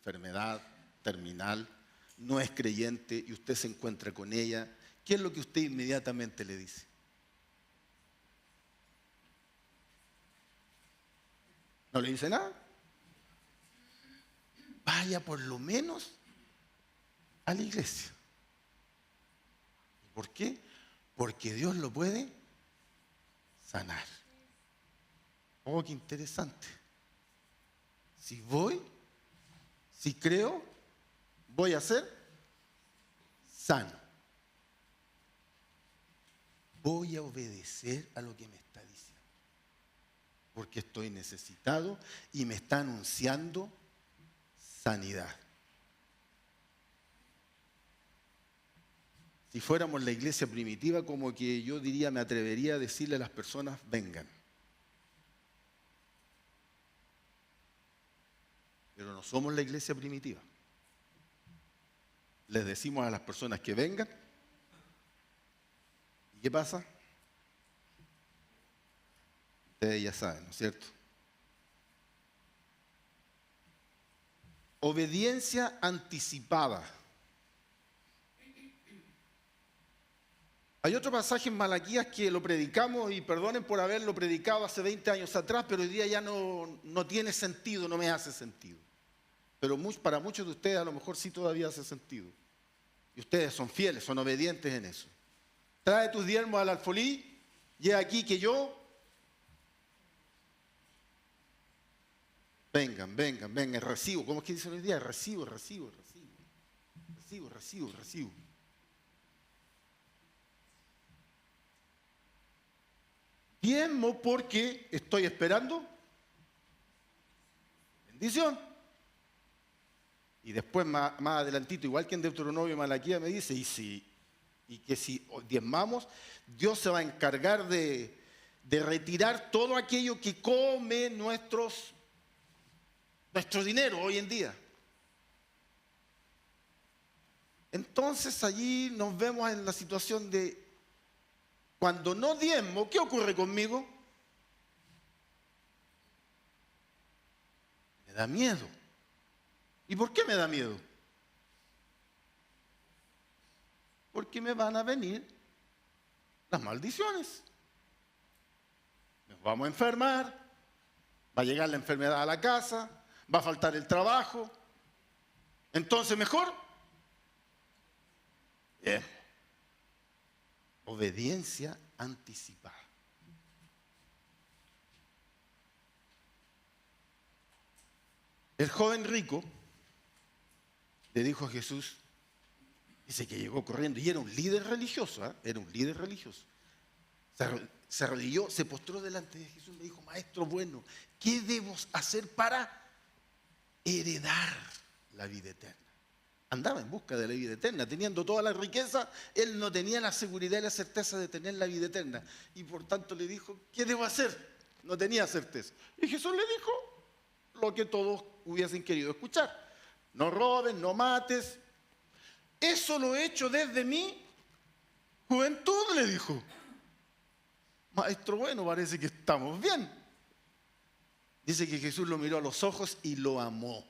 enfermedad terminal, no es creyente y usted se encuentra con ella, ¿qué es lo que usted inmediatamente le dice? ¿No le dice nada? Vaya por lo menos a la iglesia. ¿Por qué? Porque Dios lo puede sanar. Oh, qué interesante. Si voy, si creo, voy a ser sano. Voy a obedecer a lo que me está diciendo. Porque estoy necesitado y me está anunciando sanidad. Si fuéramos la iglesia primitiva, como que yo diría, me atrevería a decirle a las personas, vengan. Pero no somos la iglesia primitiva. Les decimos a las personas que vengan. ¿Y qué pasa? Ustedes ya saben, ¿no es cierto? Obediencia anticipada. Hay otro pasaje en Malaquías que lo predicamos, y perdonen por haberlo predicado hace 20 años atrás, pero hoy día ya no tiene sentido, no me hace sentido. Pero para muchos de ustedes a lo mejor sí todavía hace sentido. Y ustedes son fieles, son obedientes en eso. Trae tus diezmos al alfolí, y he aquí que yo... Vengan, recibo. ¿Cómo es que dicen hoy día? Recibo. Diezmo porque estoy esperando bendición. Y después, más adelantito, igual que en Deuteronomio y Malaquías, me dice, y que si diezmamos, Dios se va a encargar de retirar todo aquello que come nuestro dinero hoy en día. Entonces allí nos vemos en la situación de, cuando no diezmo, ¿qué ocurre conmigo? Me da miedo. ¿Y por qué me da miedo? Porque me van a venir las maldiciones. Nos vamos a enfermar, va a llegar la enfermedad a la casa, va a faltar el trabajo. Entonces, mejor, obediencia anticipada. El joven rico le dijo a Jesús, dice que llegó corriendo, y era un líder religioso, era un líder religioso. Se arrodilló, se postró delante de Jesús y le dijo, maestro bueno, ¿qué debo hacer para heredar la vida eterna? Andaba en busca de la vida eterna, teniendo toda la riqueza, él no tenía la seguridad y la certeza de tener la vida eterna. Y por tanto le dijo, ¿qué debo hacer? No tenía certeza. Y Jesús le dijo lo que todos hubiesen querido escuchar. No robes, no mates. Eso lo he hecho desde mi juventud, le dijo. Maestro bueno, parece que estamos bien. Dice que Jesús lo miró a los ojos y lo amó.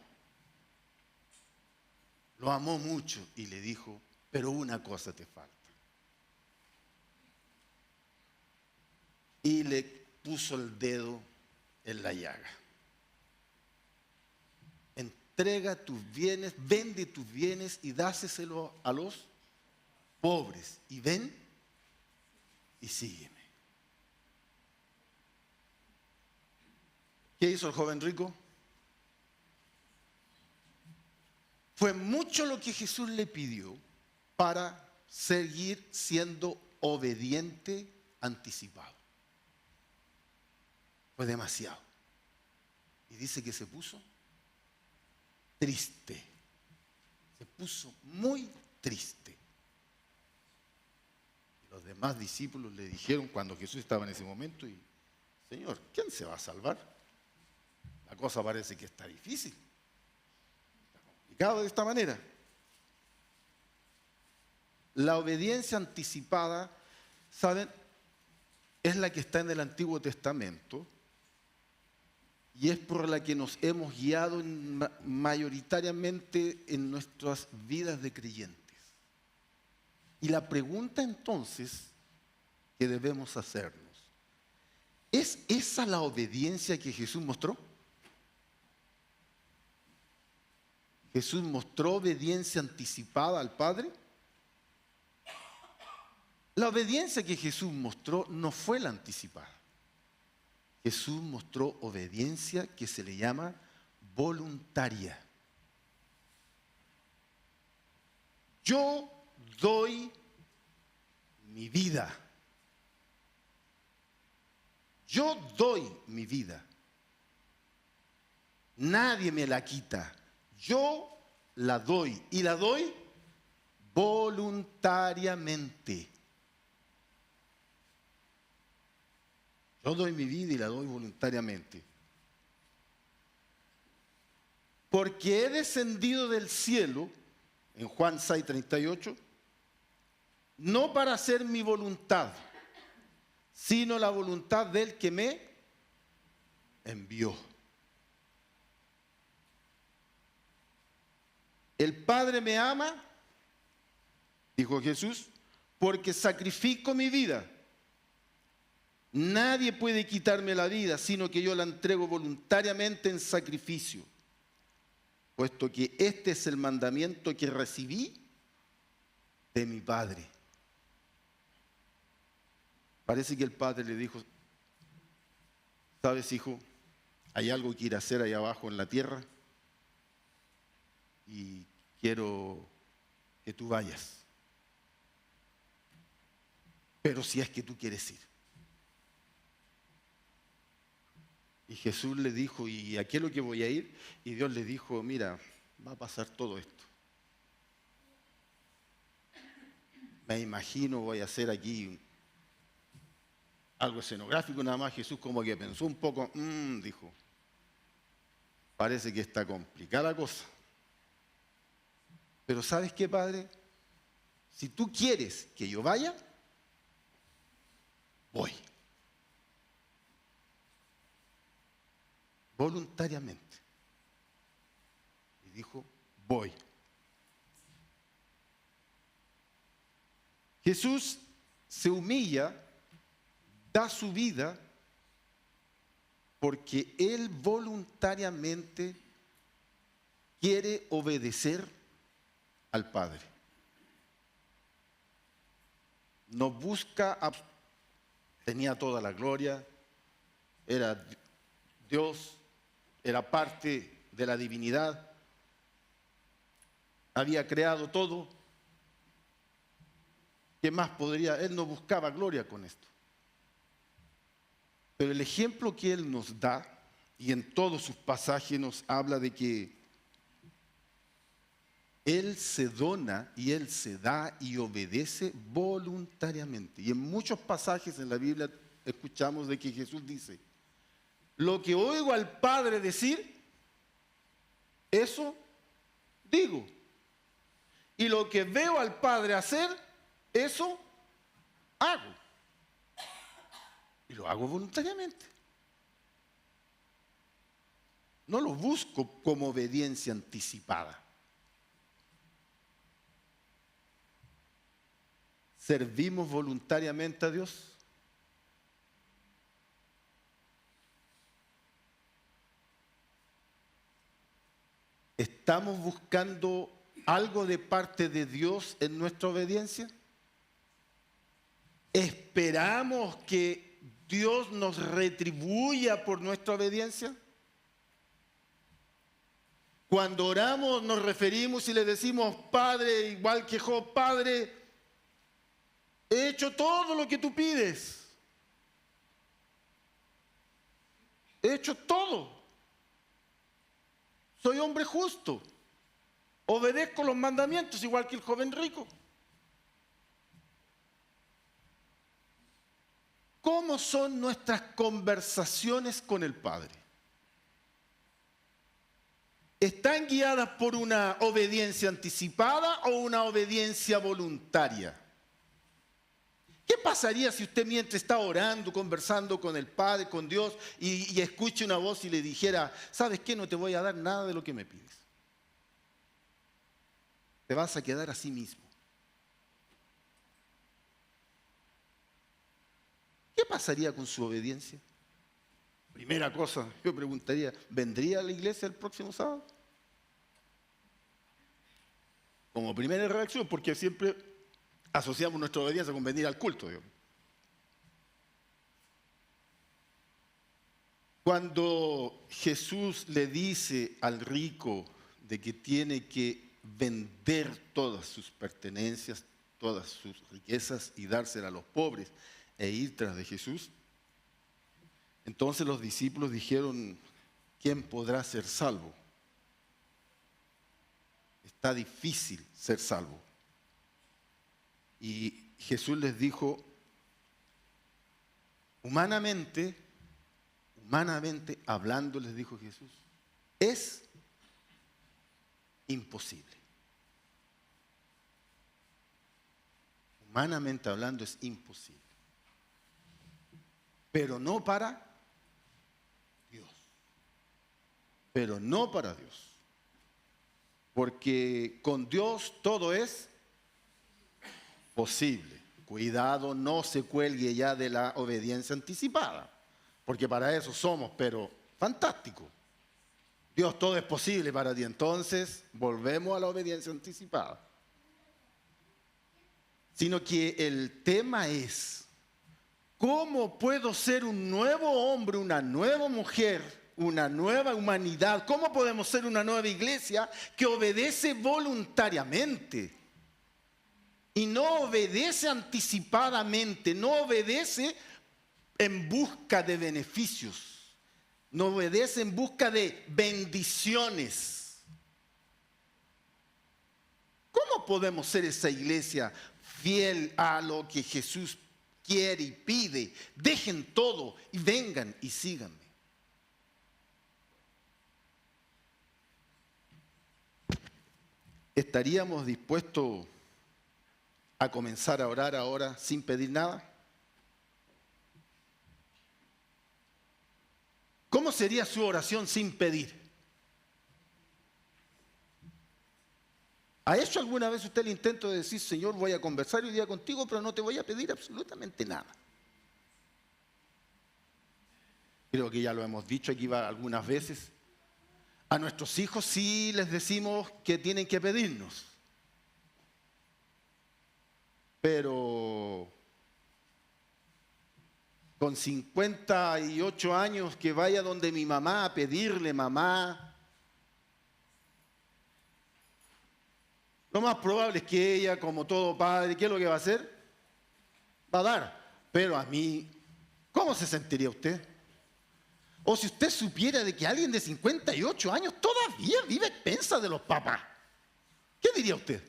Lo amó mucho y le dijo, pero una cosa te falta. Y le puso el dedo en la llaga. Entrega tus bienes, vende tus bienes y dáselo a los pobres. Y ven y sígueme. ¿Qué hizo el joven rico? Fue mucho lo que Jesús le pidió para seguir siendo obediente anticipado. Fue demasiado. Y dice que se puso triste. Se puso muy triste. Y los demás discípulos le dijeron cuando Jesús estaba en ese momento, y Señor, ¿quién se va a salvar? La cosa parece que está difícil. De esta manera, la obediencia anticipada, ¿saben? Es la que está en el Antiguo Testamento y es por la que nos hemos guiado mayoritariamente en nuestras vidas de creyentes. Y la pregunta entonces que debemos hacernos, ¿es esa la obediencia que Jesús mostró? ¿Jesús mostró obediencia anticipada al Padre? La obediencia que Jesús mostró no fue la anticipada. Jesús mostró obediencia que se le llama voluntaria. Yo doy mi vida. Yo doy mi vida. Nadie me la quita. Yo la doy y la doy voluntariamente. Yo doy mi vida y la doy voluntariamente. Porque he descendido del cielo, en Juan 6:38, no para hacer mi voluntad, sino la voluntad del que me envió. El Padre me ama, dijo Jesús, porque sacrifico mi vida. Nadie puede quitarme la vida, sino que yo la entrego voluntariamente en sacrificio, puesto que este es el mandamiento que recibí de mi Padre. Parece que el Padre le dijo, ¿sabes, hijo? Hay algo que ir a hacer allá abajo en la tierra y quiero que tú vayas. Pero si es que tú quieres ir. Y Jesús le dijo, ¿y a qué es lo que voy a ir? Y Dios le dijo, mira, va a pasar todo esto. Me imagino, voy a hacer aquí algo escenográfico nada más. Jesús como que pensó un poco, dijo, parece que está complicada la cosa. Pero ¿sabes qué, Padre? Si tú quieres que yo vaya, voy. Voluntariamente. Y dijo, voy. Jesús se humilla, da su vida, porque Él voluntariamente quiere obedecer al Padre. No busca, tenía toda la gloria, era Dios, era parte de la divinidad, había creado todo. ¿Qué más podría? Él no buscaba gloria con esto. Pero el ejemplo que Él nos da, y en todos sus pasajes nos habla de que Él se dona y Él se da y obedece voluntariamente. Y en muchos pasajes en la Biblia escuchamos de que Jesús dice, lo que oigo al Padre decir, eso digo. Y lo que veo al Padre hacer, eso hago. Y lo hago voluntariamente. No lo busco como obediencia anticipada. ¿Servimos voluntariamente a Dios? ¿Estamos buscando algo de parte de Dios en nuestra obediencia? ¿Esperamos que Dios nos retribuya por nuestra obediencia? Cuando oramos nos referimos y le decimos, Padre, igual que Job, Padre, he hecho todo lo que tú pides. He hecho todo. Soy hombre justo. Obedezco los mandamientos igual que el joven rico. ¿Cómo son nuestras conversaciones con el Padre? ¿Están guiadas por una obediencia anticipada o una obediencia voluntaria? ¿Qué pasaría si usted mientras está orando, conversando con el Padre, con Dios, y escuche una voz y le dijera, ¿sabes qué? No te voy a dar nada de lo que me pides. Te vas a quedar a sí mismo. ¿Qué pasaría con su obediencia? Primera cosa, yo preguntaría, ¿vendría a la iglesia el próximo sábado? Como primera reacción, porque siempre asociamos nuestra obediencia con venir al culto, digamos. Cuando Jesús le dice al rico de que tiene que vender todas sus pertenencias, todas sus riquezas y dárselas a los pobres e ir tras de Jesús, entonces los discípulos dijeron, ¿quién podrá ser salvo? Está difícil ser salvo. Y Jesús les dijo, humanamente hablando, les dijo Jesús, es imposible. Humanamente hablando es imposible. Pero no para Dios. Pero no para Dios. Porque con Dios todo es posible. Cuidado, no se cuelgue ya de la obediencia anticipada. Porque para eso somos, pero fantástico. Dios, todo es posible para ti. Entonces, volvemos a la obediencia anticipada. Sino que el tema es, ¿cómo puedo ser un nuevo hombre, una nueva mujer, una nueva humanidad? ¿Cómo podemos ser una nueva iglesia que obedece voluntariamente? Y no obedece anticipadamente, no obedece en busca de beneficios, no obedece en busca de bendiciones. ¿Cómo podemos ser esa iglesia fiel a lo que Jesús quiere y pide? Dejen todo y vengan y síganme. ¿Estaríamos dispuestos a comenzar a orar ahora sin pedir nada? ¿Cómo sería su oración sin pedir? ¿Ha hecho alguna vez usted el intento de decir, Señor, voy a conversar hoy día contigo, pero no te voy a pedir absolutamente nada? Creo que ya lo hemos dicho aquí algunas veces. A nuestros hijos sí les decimos que tienen que pedirnos. Pero con 58 años que vaya donde mi mamá a pedirle, mamá, lo más probable es que ella, como todo padre, ¿qué es lo que va a hacer? Va a dar. Pero a mí, ¿cómo se sentiría usted? O si usted supiera de que alguien de 58 años todavía vive a expensas de los papás, ¿qué diría usted?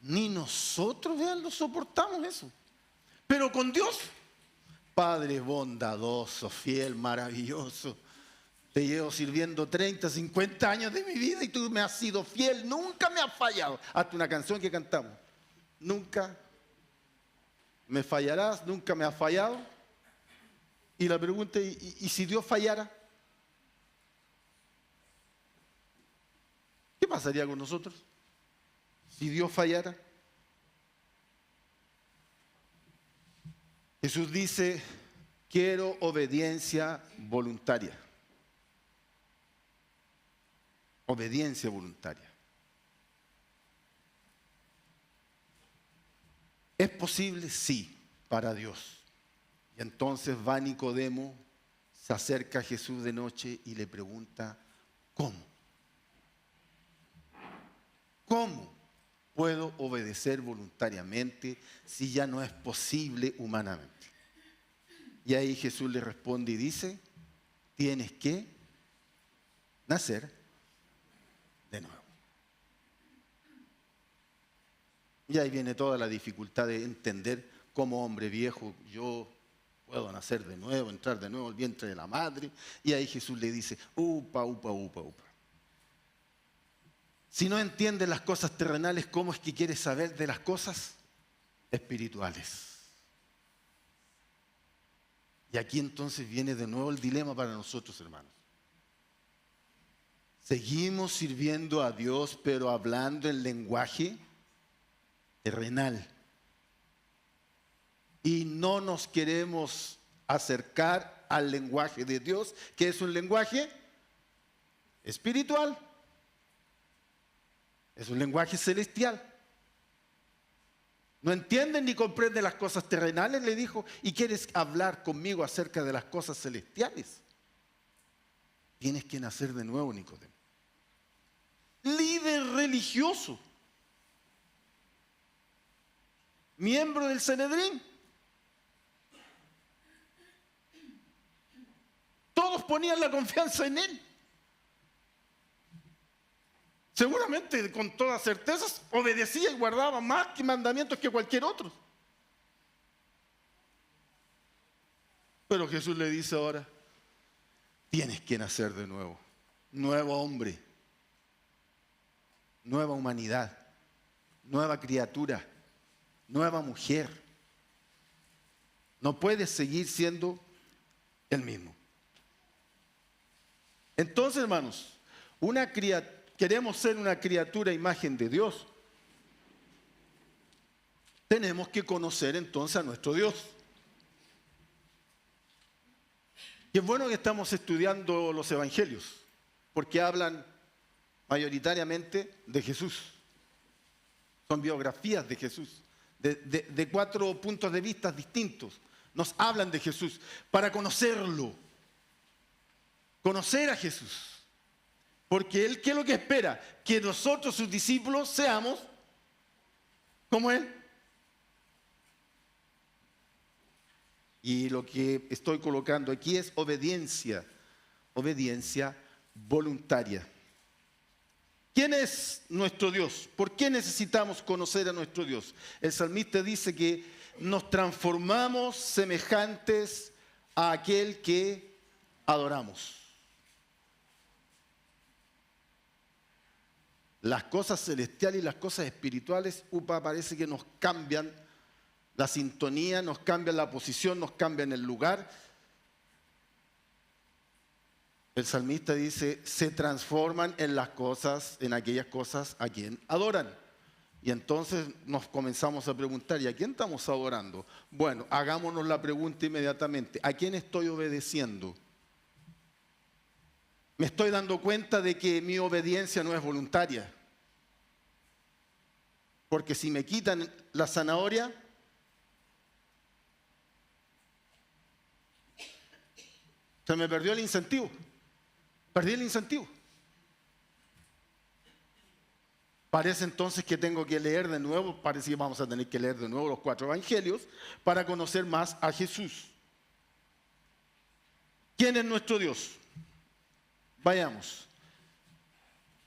Ni nosotros, vean, lo soportamos eso. Pero con Dios, Padre bondadoso, fiel, maravilloso, te llevo sirviendo 30, 50 años de mi vida y tú me has sido fiel, nunca me has fallado. Hasta una canción que cantamos. Nunca me fallarás, nunca me has fallado. Y la pregunta, ¿y si Dios fallara? ¿Qué pasaría con nosotros? Si Dios fallara. Jesús dice, quiero obediencia voluntaria. Obediencia voluntaria. ¿Es posible? Sí, para Dios. Y entonces va Nicodemo, se acerca a Jesús de noche y le pregunta, ¿cómo? ¿Cómo puedo obedecer voluntariamente si ya no es posible humanamente? Y ahí Jesús le responde y dice, tienes que nacer de nuevo. Y ahí viene toda la dificultad de entender cómo hombre viejo yo puedo nacer de nuevo, entrar de nuevo al vientre de la madre. Y ahí Jesús le dice, upa, upa, upa, upa. Si no entiendes las cosas terrenales, ¿cómo es que quieres saber de las cosas espirituales? Y aquí entonces viene de nuevo el dilema para nosotros, hermanos. Seguimos sirviendo a Dios, pero hablando en lenguaje terrenal. Y no nos queremos acercar al lenguaje de Dios, que es un lenguaje espiritual. Es un lenguaje celestial. No entienden ni comprenden las cosas terrenales, le dijo, y quieres hablar conmigo acerca de las cosas celestiales. Tienes que nacer de nuevo, Nicodemo. Líder religioso, miembro del Sanedrín. Todos ponían la confianza en él. Seguramente, con todas certezas, obedecía y guardaba más que mandamientos que cualquier otro. Pero Jesús le dice ahora, tienes que nacer de nuevo. Nuevo hombre, nueva humanidad, nueva criatura, nueva mujer. No puedes seguir siendo el mismo. Entonces, hermanos, queremos ser una criatura a imagen de Dios. Tenemos que conocer entonces a nuestro Dios. Y es bueno que estamos estudiando los evangelios, porque hablan mayoritariamente de Jesús. Son biografías de Jesús, de 4 puntos de vista distintos. Nos hablan de Jesús para conocerlo, conocer a Jesús. Porque Él, ¿qué es lo que espera? Que nosotros, sus discípulos, seamos como Él. Y lo que estoy colocando aquí es obediencia, obediencia voluntaria. ¿Quién es nuestro Dios? ¿Por qué necesitamos conocer a nuestro Dios? El salmista dice que nos transformamos semejantes a aquel que adoramos. Las cosas celestiales y las cosas espirituales, parece que nos cambian la sintonía, nos cambian la posición, nos cambian el lugar. El salmista dice, se transforman en aquellas cosas a quien adoran. Y entonces nos comenzamos a preguntar, ¿y a quién estamos adorando? Bueno, hagámonos la pregunta inmediatamente, ¿a quién estoy obedeciendo? Me estoy dando cuenta de que mi obediencia no es voluntaria. Porque si me quitan la zanahoria, se me perdió el incentivo. Perdí el incentivo. Parece entonces que tengo que leer de nuevo, parece que vamos a tener que leer de nuevo los 4 evangelios para conocer más a Jesús. ¿Quién es nuestro Dios? Vayamos.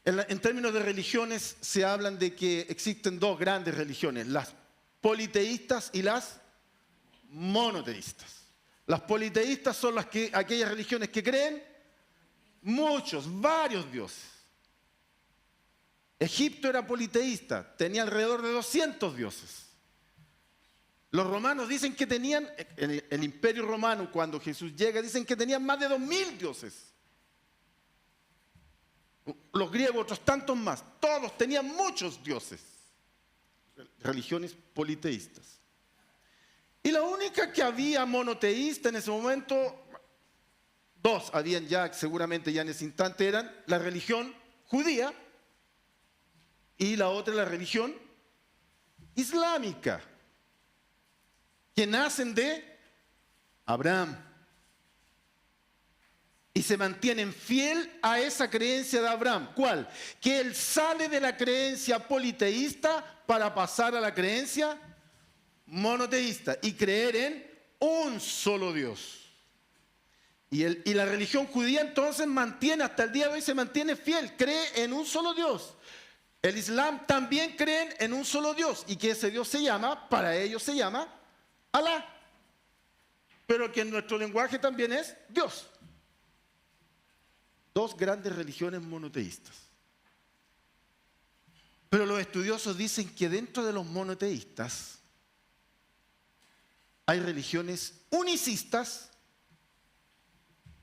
En términos de religiones se hablan de que existen 2 grandes religiones, las politeístas y las monoteístas. Las politeístas son aquellas religiones que creen varios dioses. Egipto era politeísta, tenía alrededor de 200 dioses. Los romanos dicen que tenían, el imperio romano cuando Jesús llega, dicen que tenían más de 2000 dioses. Los griegos, otros tantos más, todos tenían muchos dioses. Religiones politeístas. Y la única que había monoteísta en ese momento, 2 habían ya, seguramente ya en ese instante, eran la religión judía y la otra la religión islámica, que nacen de Abraham. Y se mantienen fiel a esa creencia de Abraham. ¿Cuál? Que él sale de la creencia politeísta para pasar a la creencia monoteísta y creer en un solo Dios. Y la religión judía entonces mantiene, hasta el día de hoy se mantiene fiel, cree en un solo Dios. El Islam también cree en un solo Dios y que ese Dios para ellos se llama Alá. Pero que en nuestro lenguaje también es Dios. 2 grandes religiones monoteístas. Pero los estudiosos dicen que dentro de los monoteístas hay religiones unicistas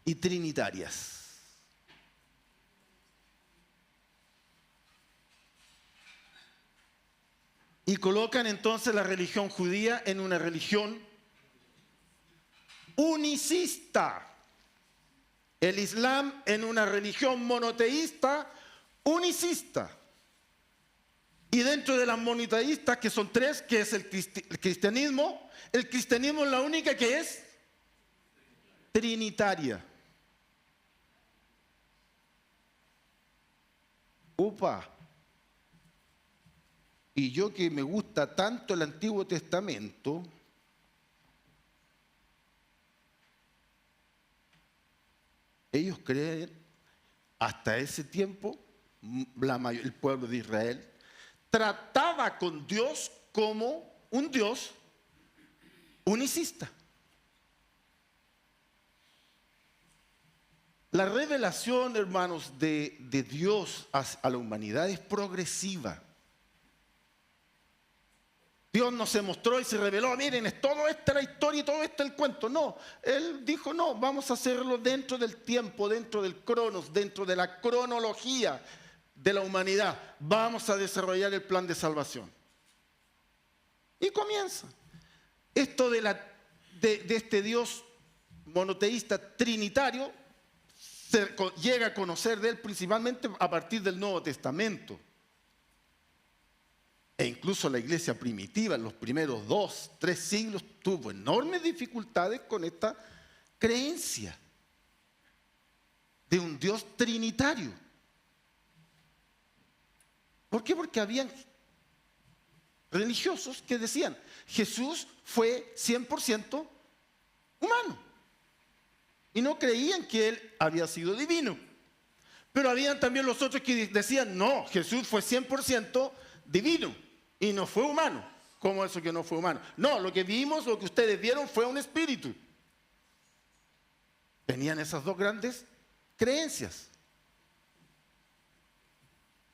y trinitarias. Y colocan entonces la religión judía en una religión unicista. El Islam en una religión monoteísta unicista. Y dentro de las monoteístas, que son tres, que es el cristianismo es la única que es trinitaria. Upa. Y yo que me gusta tanto el Antiguo Testamento, ellos creen, hasta ese tiempo, el pueblo de Israel trataba con Dios como un Dios unicista. La revelación, hermanos, de Dios a la humanidad es progresiva. Dios no se mostró y se reveló, miren, es todo esta la historia y todo este el cuento. No, Él dijo, no, vamos a hacerlo dentro del tiempo, dentro del cronos, dentro de la cronología de la humanidad. Vamos a desarrollar el plan de salvación. Y comienza. Esto de este Dios monoteísta trinitario se llega a conocer de Él principalmente a partir del Nuevo Testamento. E incluso la iglesia primitiva en los primeros 2, 3 siglos tuvo enormes dificultades con esta creencia de un Dios trinitario. ¿Por qué? Porque habían religiosos que decían, Jesús fue 100% humano. Y no creían que Él había sido divino. Pero habían también los otros que decían, no, Jesús fue 100% divino. Y no fue humano. ¿Cómo eso que no fue humano? No, lo que vimos, lo que ustedes vieron fue un espíritu. Tenían esas dos grandes creencias.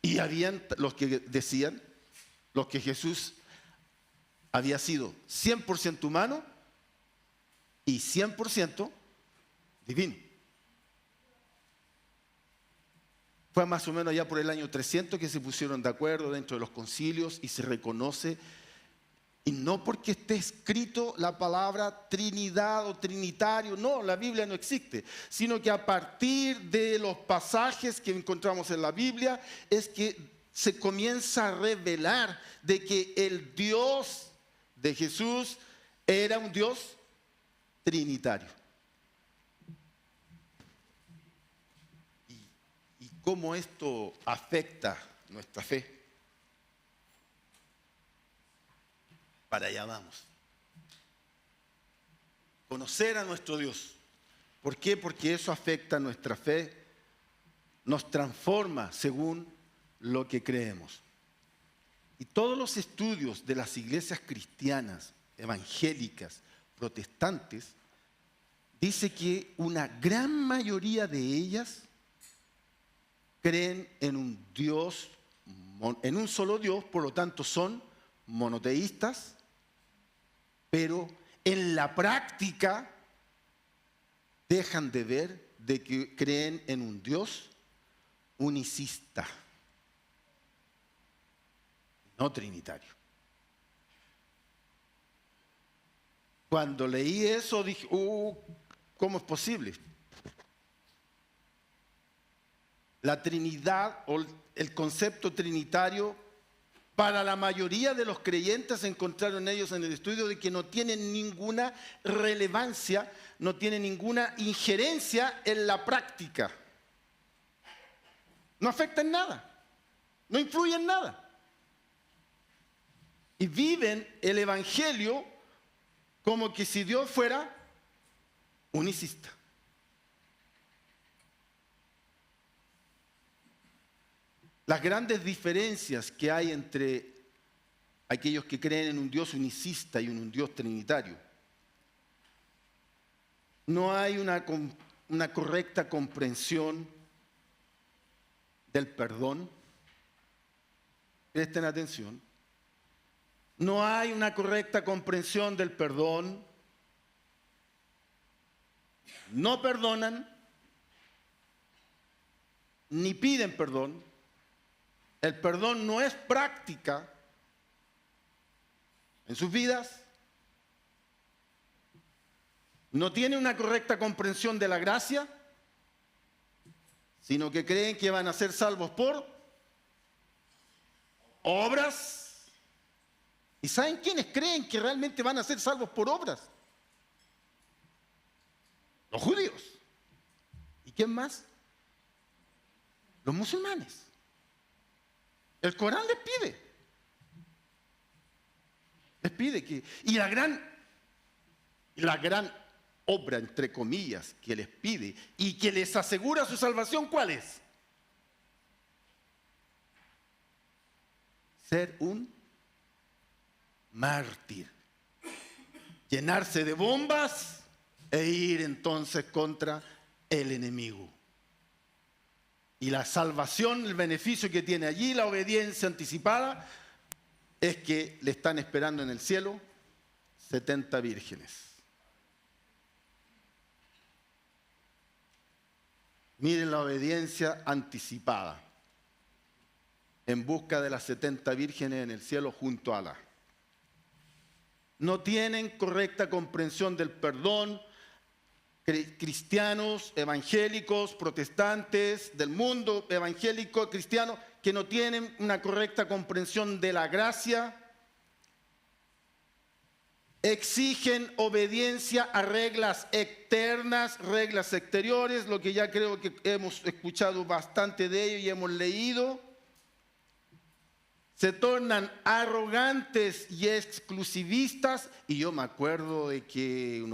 Y habían los que decían, los que Jesús había sido 100% humano y 100% divino. Fue más o menos ya por el año 300 que se pusieron de acuerdo dentro de los concilios y se reconoce, y no porque esté escrito la palabra Trinidad o Trinitario, no, la Biblia no existe, sino que a partir de los pasajes que encontramos en la Biblia es que se comienza a revelar de que el Dios de Jesús era un Dios trinitario. ¿Cómo esto afecta nuestra fe? Para allá vamos. Conocer a nuestro Dios. ¿Por qué? Porque eso afecta nuestra fe, nos transforma según lo que creemos. Y todos los estudios de las iglesias cristianas, evangélicas, protestantes, dice que una gran mayoría de ellas creen en un Dios, en un solo Dios, por lo tanto son monoteístas, pero en la práctica dejan de ver de que creen en un Dios unicista, no trinitario. Cuando leí eso dije, ¿cómo es posible? La Trinidad o el concepto trinitario, para la mayoría de los creyentes encontraron ellos en el estudio de que no tiene ninguna relevancia, no tiene ninguna injerencia en la práctica. No afecta en nada, no influye en nada. Y viven el Evangelio como que si Dios fuera unicista. Las grandes diferencias que hay entre aquellos que creen en un Dios unicista y en un Dios trinitario. No hay una correcta comprensión del perdón. presten atención, no hay una correcta comprensión del perdón, no perdonan, ni piden perdón, el perdón no es práctica en sus vidas, no tienen una correcta comprensión de la gracia, sino que creen que van a ser salvos por obras. ¿Y saben quiénes creen que realmente van a ser salvos por obras? Los judíos. ¿Y quién más? Los musulmanes. El Corán les pide que... Y la gran obra, entre comillas, que les pide y que les asegura su salvación, ¿cuál es? Ser un mártir. Llenarse de bombas e ir entonces contra el enemigo. Y la salvación, el beneficio que tiene allí, la obediencia anticipada, es que le están esperando en el cielo 70 vírgenes. Miren la obediencia anticipada, en busca de las 70 vírgenes en el cielo junto a Alá. No tienen correcta comprensión del perdón, cristianos, evangélicos, protestantes, del mundo evangélico, cristiano, que no tienen una correcta comprensión de la gracia, exigen obediencia a reglas externas, reglas exteriores, lo que ya creo que hemos escuchado bastante de ello y hemos leído. Se tornan arrogantes y exclusivistas, y yo me acuerdo de que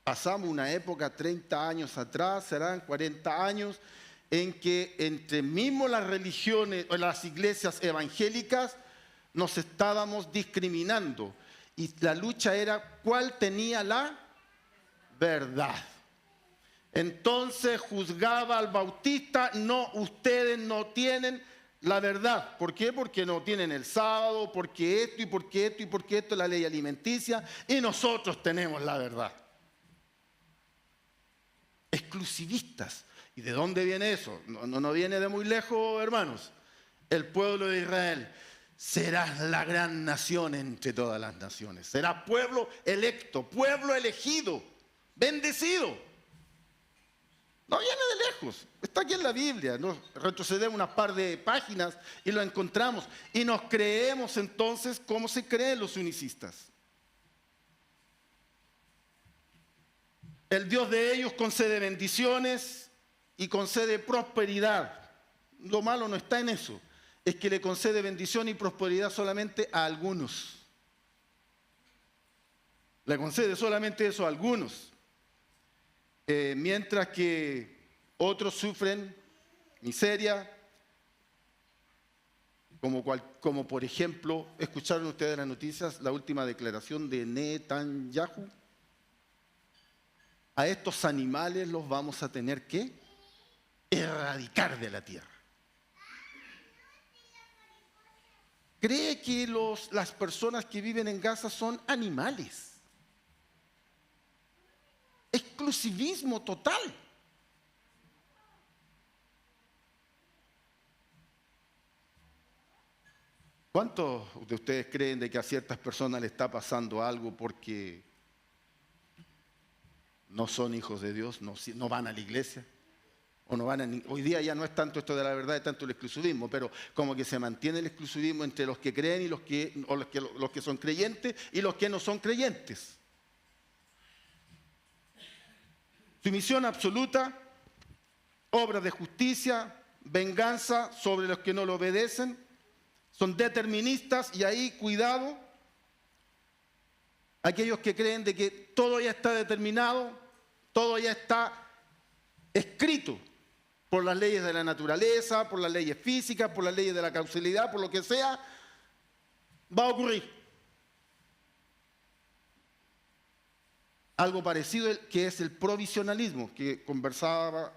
pasamos una época 30 años atrás, serán 40 años, en que entre mismo las religiones o las iglesias evangélicas nos estábamos discriminando y la lucha era cuál tenía la verdad. Entonces juzgaba al bautista, no, ustedes no tienen la verdad. ¿Por qué? Porque no tienen el sábado, porque esto y porque esto y porque esto es la ley alimenticia y nosotros tenemos la verdad. Exclusivistas. ¿Y de dónde viene eso? No viene de muy lejos, hermanos. El pueblo de Israel será la gran nación entre todas las naciones. Será pueblo electo, pueblo elegido, bendecido. No viene de lejos, está aquí en la Biblia. Nos retrocedemos unas par de páginas y lo encontramos. Y nos creemos entonces como se creen los unicistas. El Dios de ellos concede bendiciones y concede prosperidad. Lo malo no está en eso, es que le concede bendición y prosperidad solamente a algunos. Le concede solamente eso a algunos. Mientras que otros sufren miseria, como por ejemplo, ¿escucharon ustedes las noticias? La última declaración de Netanyahu. A estos animales los vamos a tener que erradicar de la tierra. Cree que las personas que viven en Gaza son animales. Exclusivismo total. ¿Cuántos de ustedes creen de que a ciertas personas le está pasando algo porque no son hijos de Dios, no van a la iglesia? O no van hoy día ya no es tanto esto de la verdad, es tanto el exclusivismo, pero como que se mantiene el exclusivismo entre los que creen y los que son creyentes y los que no son creyentes. Sumisión absoluta, obras de justicia, venganza sobre los que no lo obedecen, son deterministas y ahí, cuidado, aquellos que creen de que todo ya está determinado, todo ya está escrito por las leyes de la naturaleza, por las leyes físicas, por las leyes de la causalidad, por lo que sea, va a ocurrir. Algo parecido que es el provisionalismo, que conversaba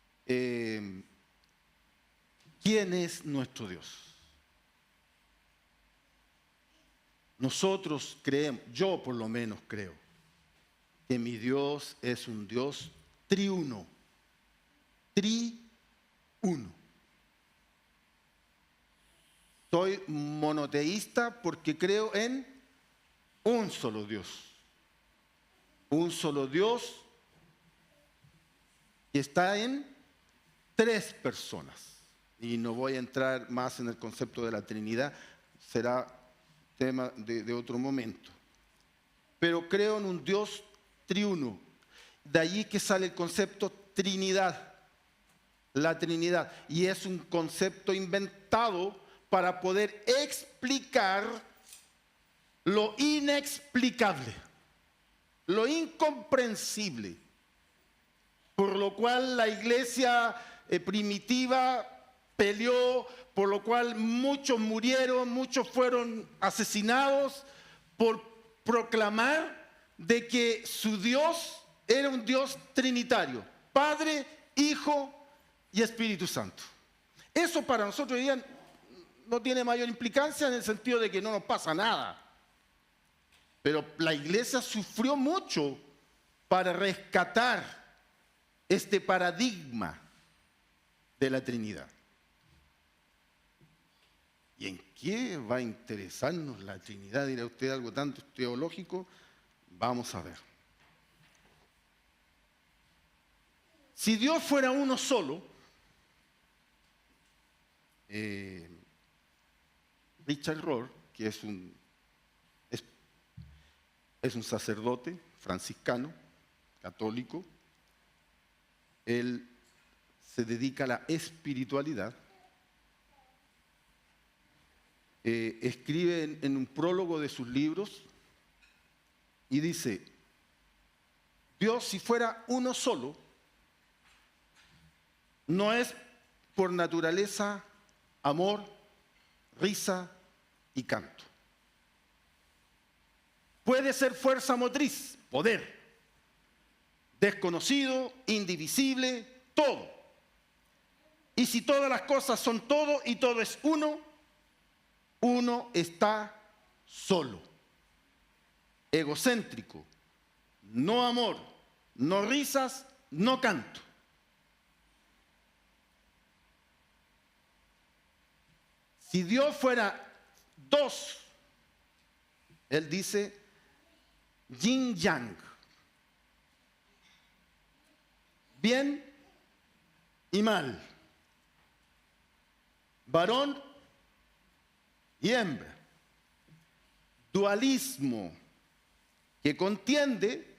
¿Quién es nuestro Dios? Nosotros creemos, yo por lo menos creo, que mi Dios es un Dios triuno. Triuno. Soy monoteísta porque creo en un solo Dios. Un solo Dios que está en 3 personas. Y no voy a entrar más en el concepto de la Trinidad, será tema de otro momento. Pero creo en un Dios triuno. De allí que sale el concepto Trinidad. La Trinidad. Y es un concepto inventado para poder explicar lo inexplicable, lo incomprensible, por lo cual la iglesia primitiva peleó, por lo cual muchos murieron, muchos fueron asesinados por proclamar de que su Dios era un Dios trinitario, Padre, Hijo y Espíritu Santo. Eso para nosotros hoy día no tiene mayor implicancia en el sentido de que no nos pasa nada. Pero la iglesia sufrió mucho para rescatar este paradigma de la Trinidad. ¿Y en qué va a interesarnos la Trinidad? ¿Dirá usted algo tanto teológico? Vamos a ver. Si Dios fuera uno solo, Richard Rohr, que es un sacerdote franciscano, católico, él se dedica a la espiritualidad, escribe en un prólogo de sus libros y dice, Dios si fuera uno solo, no es por naturaleza amor, risa y canto. Puede ser fuerza motriz, poder, desconocido, indivisible, todo. Y si todas las cosas son todo y todo es uno, uno está solo, egocéntrico, no amor, no risas, no canto. Si Dios fuera 2, él dice yin yang, bien y mal, varón y hembra, dualismo que contiende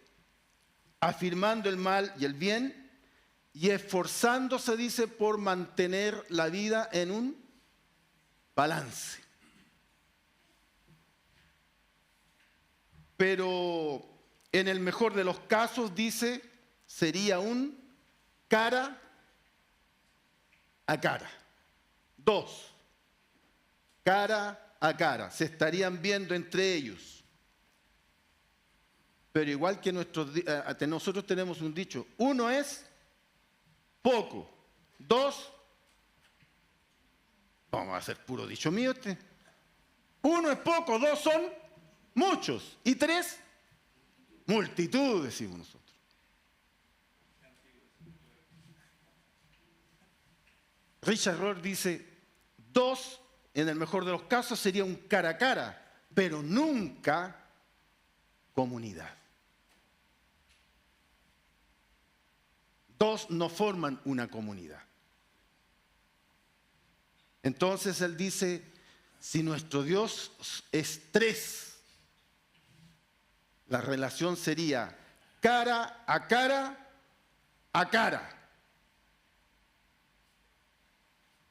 afirmando el mal y el bien y esforzándose, dice, por mantener la vida en un balance. Pero en el mejor de los casos, dice, sería un cara a cara. 2, cara a cara. Se estarían viendo entre ellos. Pero igual que nosotros tenemos un dicho, 1 es poco, 2, vamos a hacer puro dicho mío este. 1 es poco, 2 son muchos. Y 3, multitud, decimos nosotros. Richard Rohr dice, 2, en el mejor de los casos, sería un cara a cara, pero nunca comunidad. 2 no forman una comunidad. Entonces él dice, si nuestro Dios es 3, la relación sería cara a cara a cara.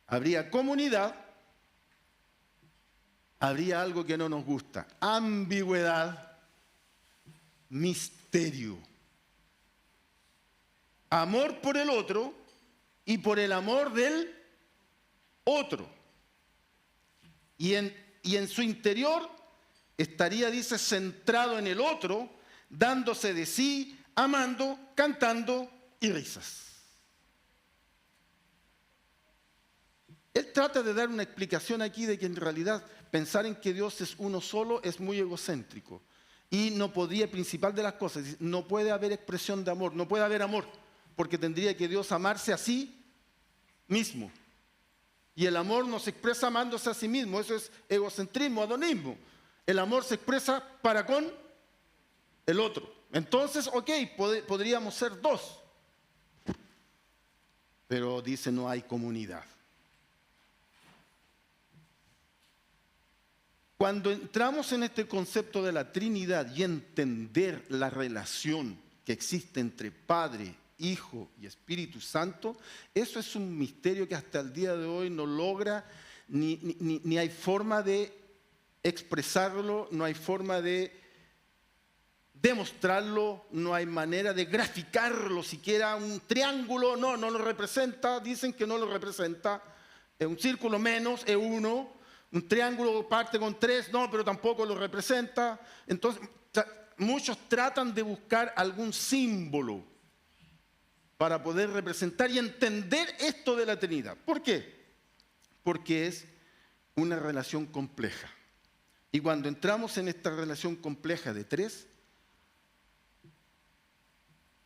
Habría comunidad, habría algo que no nos gusta, ambigüedad, misterio, amor por el otro y por el amor del otro. Y en su interior estaría, dice, centrado en el otro, dándose de sí, amando, cantando y risas. Él trata de dar una explicación aquí de que en realidad pensar en que Dios es uno solo es muy egocéntrico. Y no podría, principal de las cosas, no puede haber expresión de amor, no puede haber amor, porque tendría que Dios amarse a sí mismo. Y el amor no se expresa amándose a sí mismo, eso es egocentrismo, hedonismo. El amor se expresa para con el otro. Entonces, ok, podríamos ser dos. Pero dice no hay comunidad. Cuando entramos en este concepto de la Trinidad y entender la relación que existe entre Padre, Hijo y Espíritu Santo, eso es un misterio que hasta el día de hoy no logra, ni hay forma de expresarlo, no hay forma de demostrarlo, no hay manera de graficarlo, siquiera un triángulo, no lo representa, dicen que no lo representa, es un círculo menos, es uno. Un triángulo parte con 3, no, pero tampoco lo representa. Entonces, muchos tratan de buscar algún símbolo para poder representar y entender esto de la Trinidad. ¿Por qué? Porque es una relación compleja. Y cuando entramos en esta relación compleja de 3,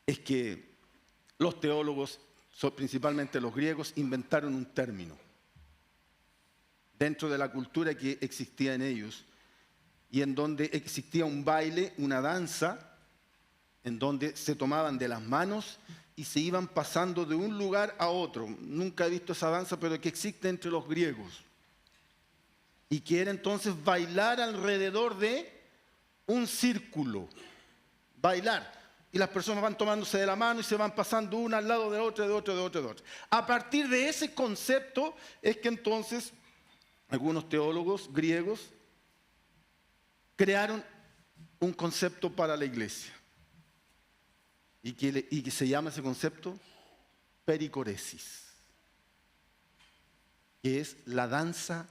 es que los teólogos, principalmente los griegos, inventaron un término dentro de la cultura que existía en ellos y en donde existía un baile, una danza, en donde se tomaban de las manos y se iban pasando de un lugar a otro. Nunca he visto esa danza, pero que existe entre los griegos. Y que era entonces bailar alrededor de un círculo. Bailar. Y las personas van tomándose de la mano y se van pasando una al lado de otra, de otra, de otra, de otra. A partir de ese concepto es que entonces algunos teólogos griegos crearon un concepto para la iglesia. Y que se llama ese concepto pericoresis, que es la danza,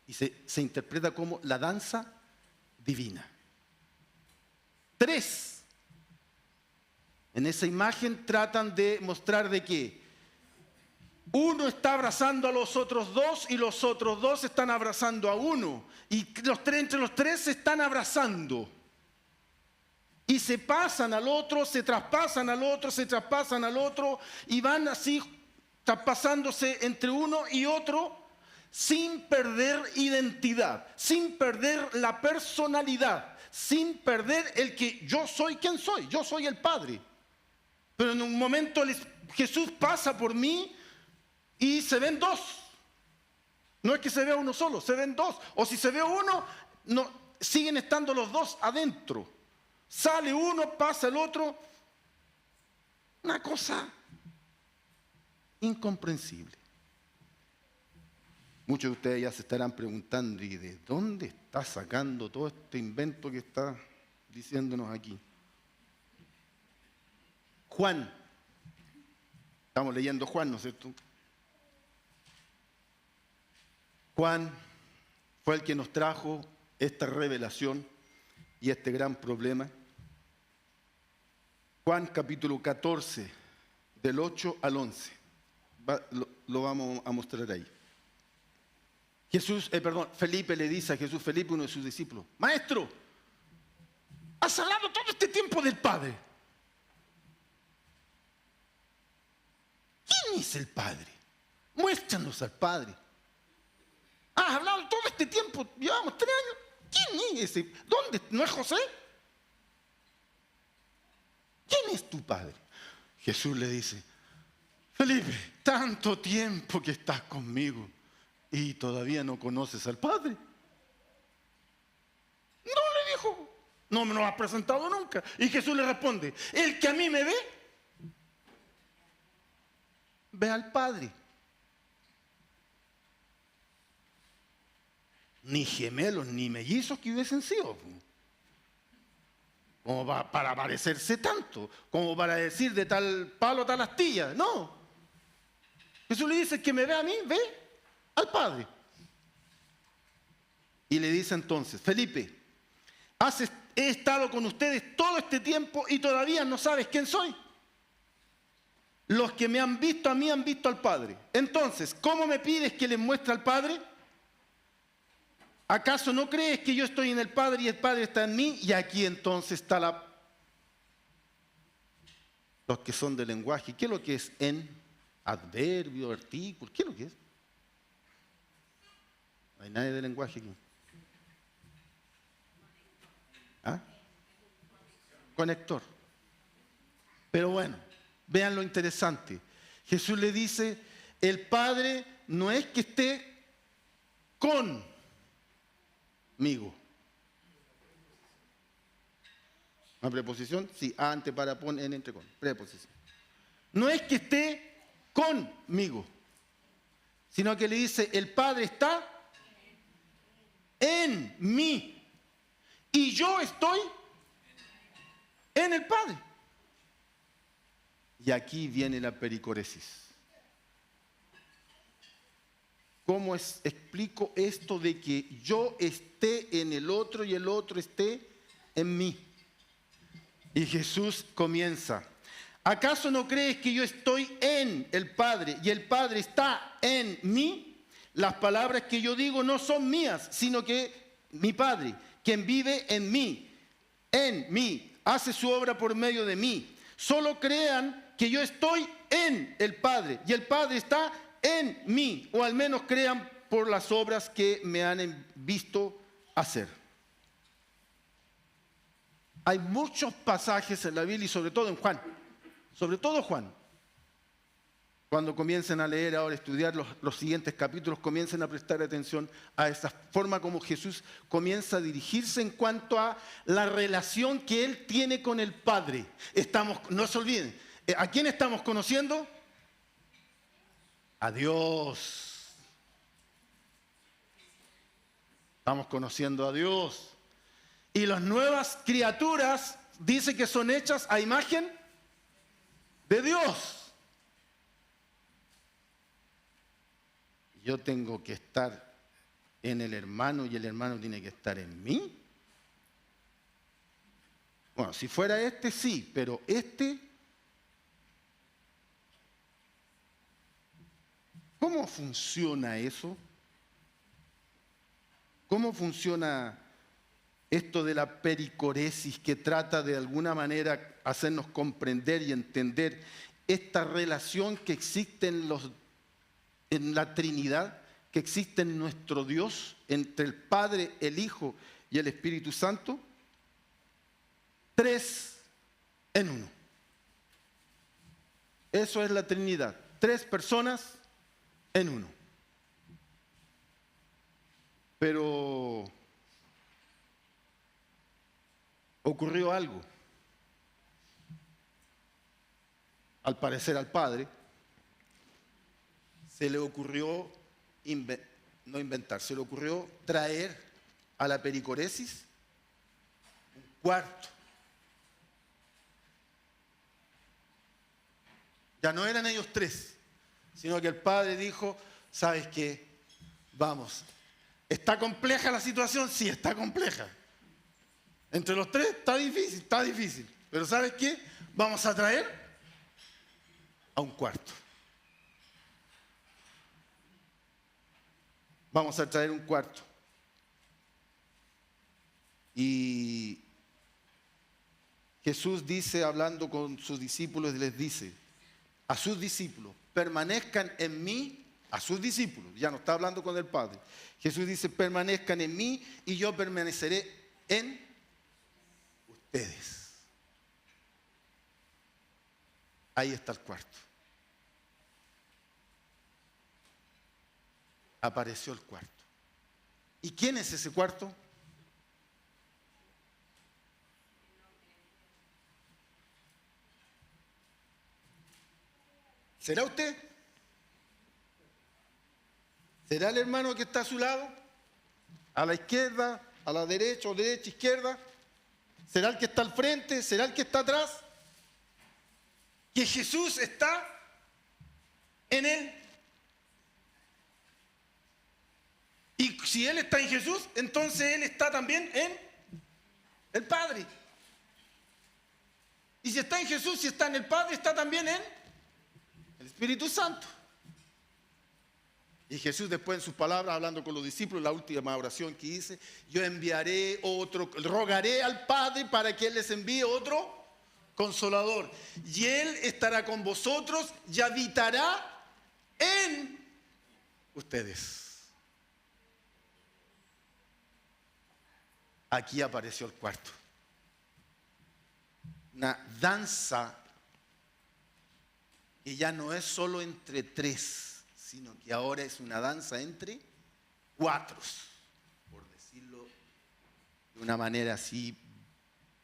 y se interpreta como la danza divina. 3. En esa imagen tratan de mostrar de que uno está abrazando a los otros 2 y los otros 2 están abrazando a uno. Y entre los 3 se están abrazando. Y se pasan al otro, se traspasan al otro, se traspasan al otro y van así traspasándose entre uno y otro sin perder identidad, sin perder la personalidad, sin perder el que yo soy quien soy, yo soy el Padre. Pero en un momento Jesús pasa por mí y se ven 2. No es que se vea uno solo, se ven 2. O si se ve uno, no, siguen estando los 2 adentro. Sale uno, pasa el otro. Una cosa incomprensible. Muchos de ustedes ya se estarán preguntando, ¿y de dónde está sacando todo este invento que está diciéndonos aquí? Juan. Estamos leyendo Juan, ¿no es cierto? Juan fue el que nos trajo esta revelación y este gran problema. Juan capítulo 14, del 8 al 11. Lo vamos a mostrar ahí. Felipe le dice a Jesús, Felipe, uno de sus discípulos, Maestro, has hablado todo este tiempo del Padre. ¿Quién es el Padre? Muéstranos al Padre. Has hablado todo este tiempo, llevamos 3 años. ¿Quién es ese? ¿Dónde? ¿No es José? ¿Quién es tu Padre? Jesús le dice, Felipe, tanto tiempo que estás conmigo y todavía no conoces al Padre. No, le dijo, no me lo has presentado nunca. Y Jesús le responde, el que a mí me ve, ve al Padre. Ni gemelos, ni mellizos que hubiesen sido. Como para parecerse tanto, como para decir de tal palo tal astilla. No. Jesús le dice, que me ve a mí, ve al Padre. Y le dice entonces, Felipe, he estado con ustedes todo este tiempo y todavía no sabes quién soy. los que me han visto a mí han visto al Padre. Entonces, ¿cómo me pides que les muestre al Padre? ¿Acaso no crees que yo estoy en el Padre y el Padre está en mí? Y aquí entonces está los que son de lenguaje. ¿Qué es lo que es en? Adverbio, artículo. ¿Qué es lo que es? No hay nadie de lenguaje aquí. ¿Ah? Conector. Pero bueno, vean lo interesante. Jesús le dice, el Padre no es que esté conmigo. ¿Una preposición? Sí, ante, para, pon, en, entre, con. Preposición. No es que esté conmigo, sino que le dice, el Padre está en mí y yo estoy en el Padre. Y aquí viene la pericoresis. ¿Cómo explico esto de que yo esté en el otro y el otro esté en mí? Y Jesús comienza. ¿Acaso no crees que yo estoy en el Padre y el Padre está en mí? Las palabras que yo digo no son mías, sino que mi Padre, quien vive en mí, hace su obra por medio de mí. Solo crean que yo estoy en el Padre y el Padre está en mí, o al menos crean por las obras que me han visto hacer. Hay muchos pasajes en la Biblia y sobre todo en Juan, cuando comiencen a leer ahora, estudiar los siguientes capítulos, comiencen a prestar atención a esa forma como Jesús comienza a dirigirse en cuanto a la relación que Él tiene con el Padre. No se olviden, ¿a quién estamos conociendo? A Dios. Estamos conociendo a Dios. Y las nuevas criaturas dice que son hechas a imagen de Dios. Yo tengo que estar en el hermano y el hermano tiene que estar en mí. Bueno, si fuera este sí, pero ¿cómo funciona eso? ¿Cómo funciona esto de la pericoresis que trata de alguna manera hacernos comprender y entender esta relación que existe en la Trinidad, que existe en nuestro Dios, entre el Padre, el Hijo y el Espíritu Santo? 3 en 1. Eso es la Trinidad. 3 personas en 1. Pero ocurrió algo. Al parecer al Padre se le ocurrió no inventar, se le ocurrió traer a la pericoresis un cuarto. Ya no eran ellos 3, sino que el Padre dijo, ¿sabes qué? Vamos, ¿está compleja la situación? Sí, está compleja. Entre los 3 está difícil. Pero ¿sabes qué? Vamos a traer a un cuarto. Vamos a traer un cuarto. Y Jesús dice, hablando con sus discípulos, les dice a sus discípulos, permanezcan en mí, a sus discípulos, ya no está hablando con el Padre. Jesús dice, permanezcan en mí y yo permaneceré en ustedes. Ahí está el cuarto. Apareció el cuarto. ¿Y quién es ese cuarto? ¿Será usted? ¿Será el hermano que está a su lado? ¿A la izquierda? ¿A la derecha o derecha, izquierda? ¿Será el que está al frente? ¿Será el que está atrás? Que Jesús está en él. Y si Él está en Jesús, entonces Él está también en el Padre. Y si está en Jesús, si está en el Padre, está también en Espíritu Santo. Y Jesús después en sus palabras, hablando con los discípulos, la última oración que hice, yo enviaré otro, rogaré al Padre para que Él les envíe otro Consolador. Y Él estará con vosotros y habitará en ustedes. Aquí apareció el cuarto. Una danza que ya no es solo entre tres, sino que ahora es una danza entre cuatro, por decirlo de una manera así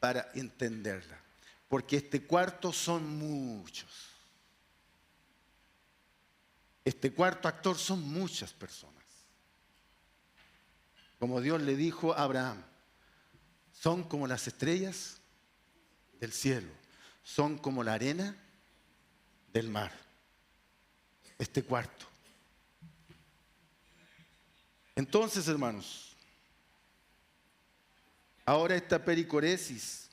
para entenderla. Porque este cuarto son muchos. Este cuarto actor son muchas personas. Como Dios le dijo a Abraham, son como las estrellas del cielo, son como la arena del mar. Este cuarto. Entonces, hermanos, ahora esta pericoresis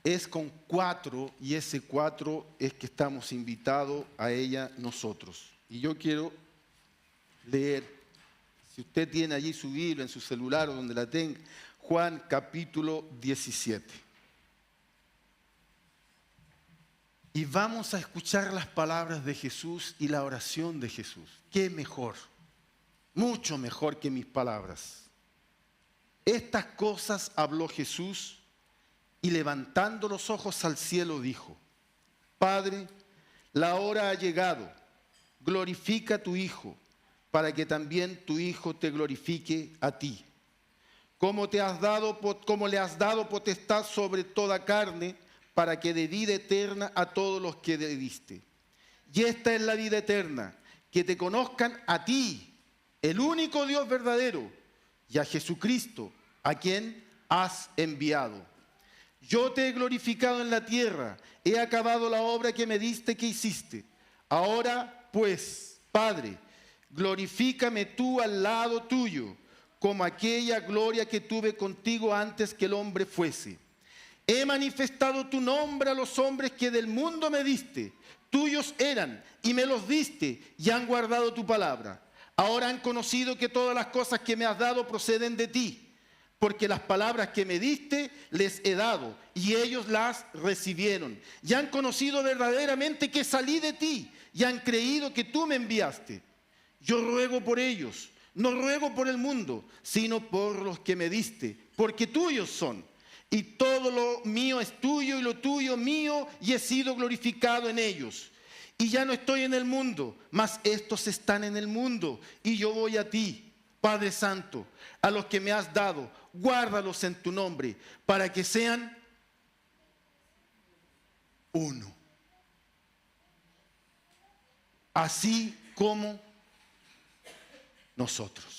es con cuatro, y ese cuatro es que estamos invitados a ella nosotros. Y yo quiero leer, si usted tiene allí su Biblia en su celular o donde la tenga, Juan capítulo 17. Y vamos a escuchar las palabras de Jesús y la oración de Jesús. ¿Qué mejor? Mucho mejor que mis palabras. Estas cosas habló Jesús y levantando los ojos al cielo dijo: Padre, la hora ha llegado, glorifica a tu Hijo, para que también tu Hijo te glorifique a ti. Como le has dado potestad sobre toda carne, para que dé vida eterna a todos los que le diste. Y esta es la vida eterna, que te conozcan a ti, el único Dios verdadero, y a Jesucristo, a quien has enviado. Yo te he glorificado en la tierra, he acabado la obra que me diste que hiciste. Ahora, pues, Padre, glorifícame tú al lado tuyo, como aquella gloria que tuve contigo antes que el hombre fuese. He manifestado tu nombre a los hombres que del mundo me diste. Tuyos eran y me los diste y han guardado tu palabra. Ahora han conocido que todas las cosas que me has dado proceden de ti, porque las palabras que me diste les he dado y ellos las recibieron. Y han conocido verdaderamente que salí de ti y han creído que tú me enviaste. Yo ruego por ellos, no ruego por el mundo, sino por los que me diste, porque tuyos son. Y todo lo mío es tuyo y lo tuyo mío, y he sido glorificado en ellos. Y ya no estoy en el mundo, mas estos están en el mundo, y yo voy a ti, Padre Santo, a los que me has dado, guárdalos en tu nombre, para que sean uno. Así como nosotros.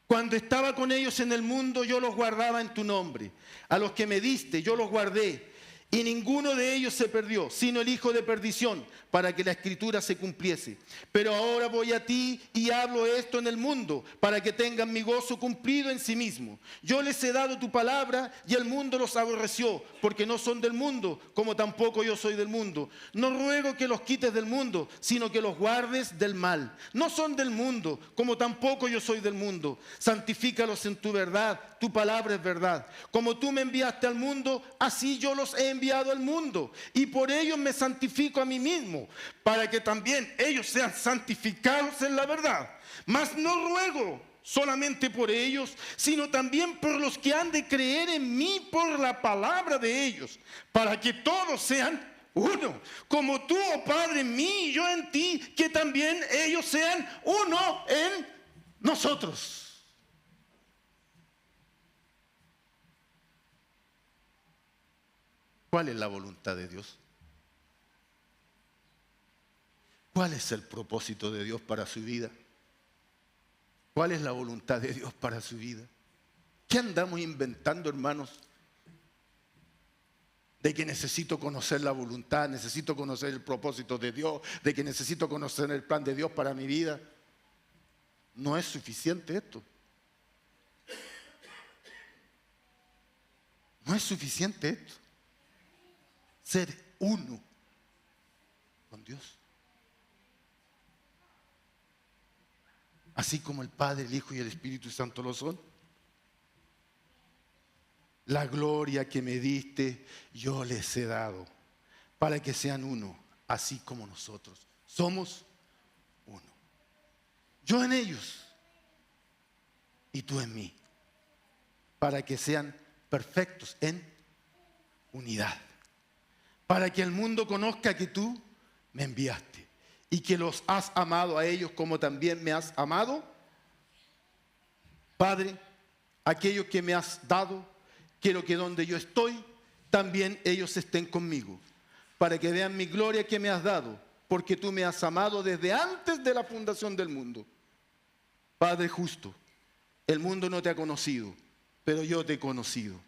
Cuando estaba con ellos en el mundo, yo los guardaba en tu nombre. A los que me diste, yo los guardé. Y ninguno de ellos se perdió, sino el hijo de perdición, para que la escritura se cumpliese. Pero ahora voy a ti y hablo esto en el mundo, para que tengan mi gozo cumplido en sí mismo. Yo les he dado tu palabra y el mundo los aborreció, porque no son del mundo, como tampoco yo soy del mundo. No ruego que los quites del mundo, sino que los guardes del mal. No son del mundo, como tampoco yo soy del mundo. Santifícalos en tu verdad, tu palabra es verdad. Como tú me enviaste al mundo, así yo los he enviado al mundo, y por ellos me santifico a mí mismo, para que también ellos sean santificados en la verdad. Mas no ruego solamente por ellos, sino también por los que han de creer en mí por la palabra de ellos, para que todos sean uno, como tú, oh Padre, en mí y yo en ti, que también ellos sean uno en nosotros. ¿Cuál es la voluntad de Dios? ¿Cuál es el propósito de Dios para su vida? ¿Cuál es la voluntad de Dios para su vida? ¿Qué andamos inventando, hermanos? De que necesito conocer la voluntad, necesito conocer el propósito de Dios, de que necesito conocer el plan de Dios para mi vida. No es suficiente esto. No es suficiente esto. ser uno con Dios. Así como el Padre, el Hijo y el Espíritu Santo lo son. La gloria que me diste, yo les he dado, para que sean uno, así como nosotros somos uno. Yo en ellos y tú en mí, para que sean perfectos en unidad, para que el mundo conozca que tú me enviaste y que los has amado a ellos como también me has amado. Padre, aquellos que me has dado, quiero que donde yo estoy, también ellos estén conmigo, para que vean mi gloria que me has dado, porque tú me has amado desde antes de la fundación del mundo. Padre justo, el mundo no te ha conocido, pero yo te he conocido,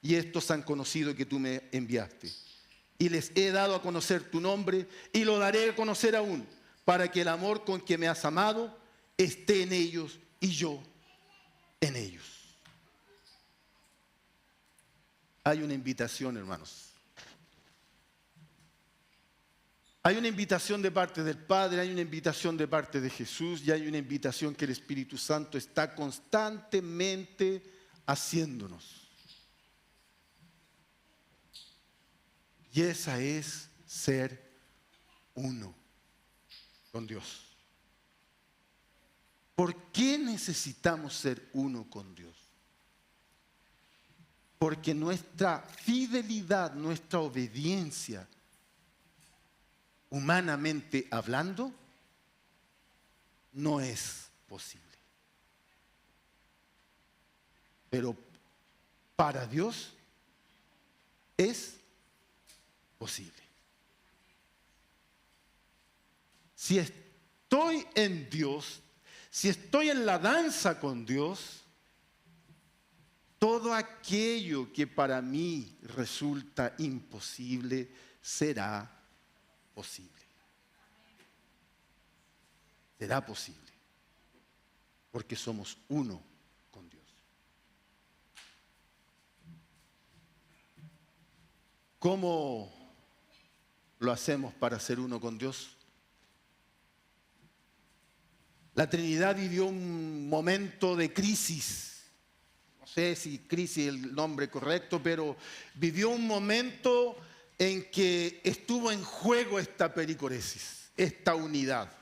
y estos han conocido que tú me enviaste. Y les he dado a conocer tu nombre, y lo daré a conocer aún, para que el amor con que me has amado esté en ellos y yo en ellos. Hay una invitación, hermanos. Hay una invitación de parte del Padre, hay una invitación de parte de Jesús y hay una invitación que el Espíritu Santo está constantemente haciéndonos. Y esa es ser uno con Dios. ¿Por qué necesitamos ser uno con Dios? Porque nuestra fidelidad, nuestra obediencia, humanamente hablando, no es posible. Pero para Dios es posible. Si estoy en Dios, si estoy en la danza con Dios, todo aquello que para mí resulta imposible será posible. Será posible. Porque somos uno con Dios. ¿Cómo lo hacemos para ser uno con Dios? La Trinidad vivió un momento de crisis. No sé si crisis es el nombre correcto, pero vivió un momento en que estuvo en juego esta pericoresis, esta unidad.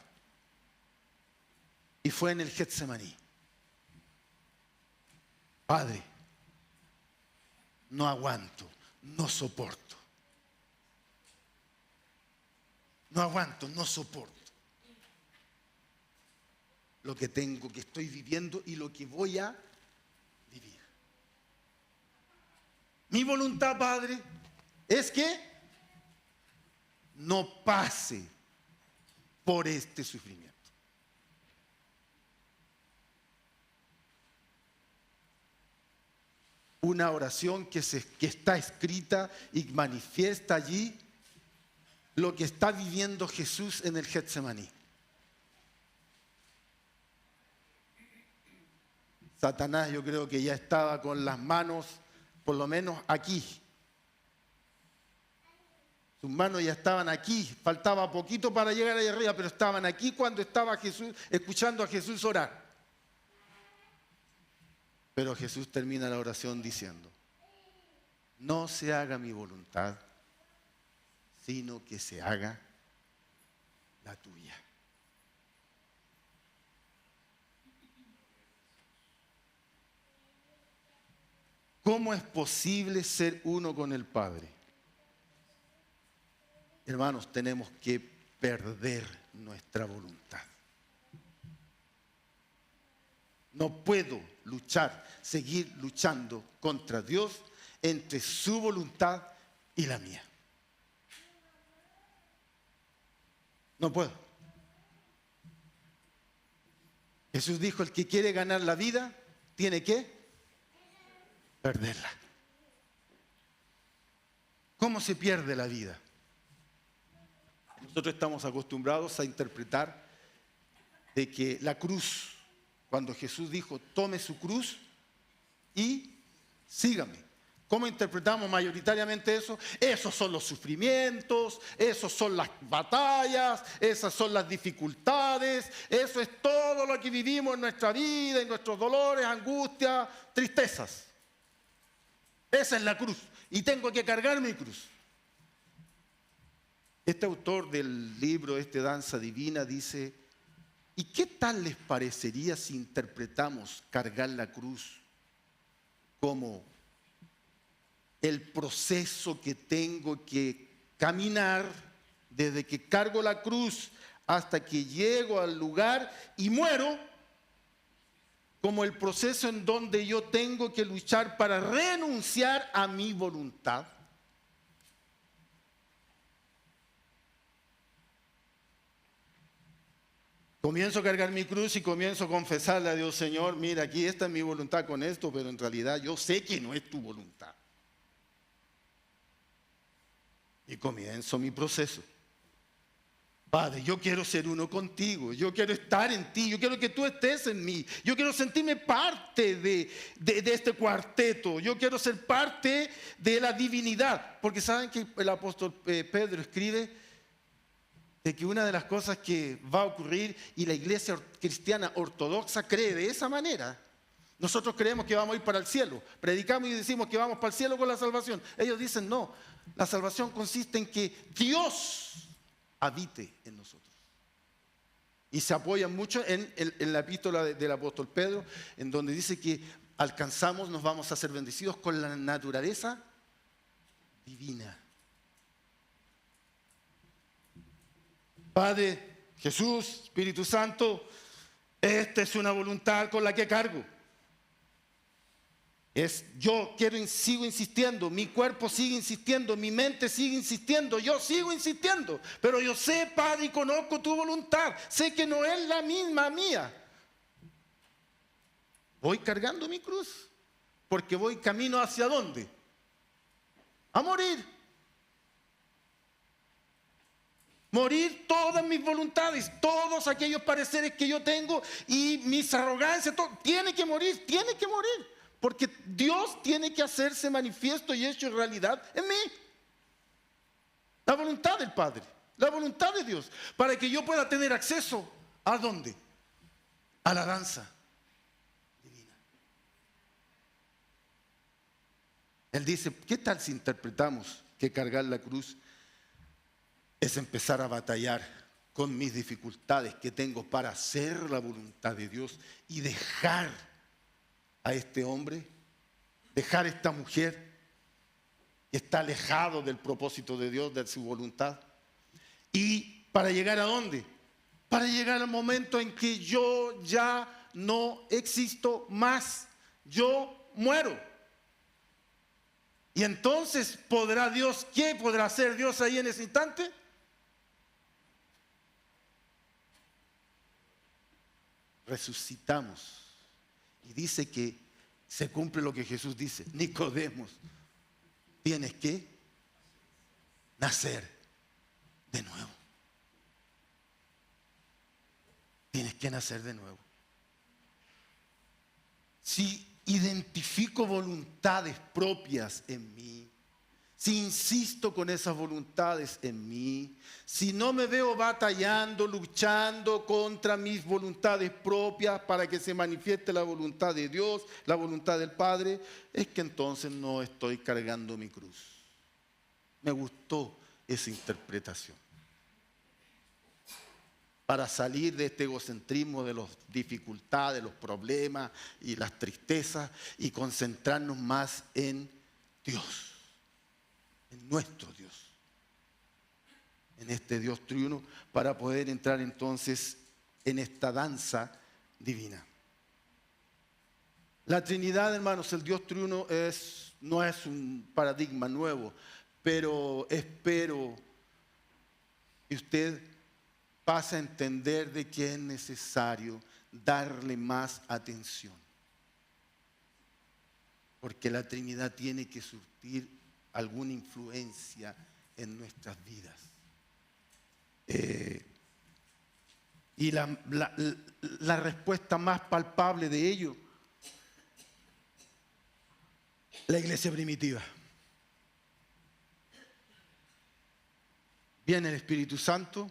Y fue en el Getsemaní. Padre, no aguanto, no soporto. No aguanto, no soporto lo que tengo, que estoy viviendo y lo que voy a vivir. Mi voluntad, Padre, es que no pase por este sufrimiento. Una oración que está escrita y manifiesta allí lo que está viviendo Jesús en el Getsemaní. Satanás, yo creo que ya estaba con las manos, por lo menos aquí. Sus manos ya estaban aquí, faltaba poquito para llegar ahí arriba, pero estaban aquí cuando estaba Jesús, escuchando a Jesús orar. Pero Jesús termina la oración diciendo: no se haga mi voluntad, sino que se haga la tuya. ¿Cómo es posible ser uno con el Padre? Hermanos, tenemos que perder nuestra voluntad. No puedo luchar, seguir luchando contra Dios entre su voluntad y la mía. No puedo. Jesús dijo: el que quiere ganar la vida tiene que perderla. ¿Cómo se pierde la vida? Nosotros estamos acostumbrados a interpretar de que la cruz, cuando Jesús dijo: tome su cruz y sígame. ¿Cómo interpretamos mayoritariamente eso? Esos son los sufrimientos, esos son las batallas, esas son las dificultades, eso es todo lo que vivimos en nuestra vida, en nuestros dolores, angustias, tristezas. Esa es la cruz y tengo que cargar mi cruz. Este autor del libro, Danza Divina, dice, ¿y qué tal les parecería si interpretamos cargar la cruz como el proceso que tengo que caminar desde que cargo la cruz hasta que llego al lugar y muero, como el proceso en donde yo tengo que luchar para renunciar a mi voluntad? Comienzo a cargar mi cruz y comienzo a confesarle a Dios, Señor, mira, aquí está mi voluntad con esto, pero en realidad yo sé que no es tu voluntad. Y comienzo mi proceso. Padre, yo quiero ser uno contigo, yo quiero estar en ti, yo quiero que tú estés en mí, yo quiero sentirme parte de este cuarteto, yo quiero ser parte de la divinidad. Porque saben que el apóstol Pedro escribe de que una de las cosas que va a ocurrir, y la iglesia cristiana ortodoxa cree de esa manera. Nosotros creemos que vamos a ir para el cielo, predicamos y decimos que vamos para el cielo con la salvación. Ellos dicen no, la salvación consiste en que Dios habite en nosotros. Y se apoyan mucho en la epístola del apóstol Pedro, en donde dice que alcanzamos, nos vamos a ser bendecidos con la naturaleza divina. Padre, Jesús, Espíritu Santo, esta es una voluntad con la que cargo. Yo sigo insistiendo, mi cuerpo sigue insistiendo, mi mente sigue insistiendo, yo sigo insistiendo, pero yo sé, Padre, y conozco tu voluntad, sé que no es la misma mía. Voy cargando mi cruz, porque voy camino hacia ¿dónde? A morir. Morir todas mis voluntades, todos aquellos pareceres que yo tengo y mis arrogancias, todo, tiene que morir. Porque Dios tiene que hacerse manifiesto y hecho realidad en mí. La voluntad del Padre, la voluntad de Dios, para que yo pueda tener acceso ¿a dónde? A la danza divina. Él dice, ¿qué tal si interpretamos que cargar la cruz es empezar a batallar con mis dificultades que tengo para hacer la voluntad de Dios y dejar a este hombre, dejar a esta mujer que está alejado del propósito de Dios, de su voluntad? ¿Y para llegar a dónde? Para llegar al momento en que yo ya no existo más, yo muero. Y entonces podrá Dios, ¿qué podrá hacer Dios ahí en ese instante? Resucitamos. Y dice que se cumple lo que Jesús dice. Nicodemos, tienes que nacer de nuevo. Tienes que nacer de nuevo. Si identifico voluntades propias en mí, si insisto con esas voluntades en mí, si no me veo batallando, luchando contra mis voluntades propias para que se manifieste la voluntad de Dios, la voluntad del Padre, es que entonces no estoy cargando mi cruz. Me gustó esa interpretación. Para salir de este egocentrismo de las dificultades, los problemas y las tristezas y concentrarnos más en Dios. En nuestro Dios, en este Dios triuno, para poder entrar entonces en esta danza divina. La Trinidad, hermanos, el Dios triuno no es un paradigma nuevo, pero espero que usted pase a entender de que es necesario darle más atención, porque la Trinidad tiene que surtir alguna influencia en nuestras vidas. Y la respuesta más palpable de ello La iglesia primitiva. Viene el Espíritu Santo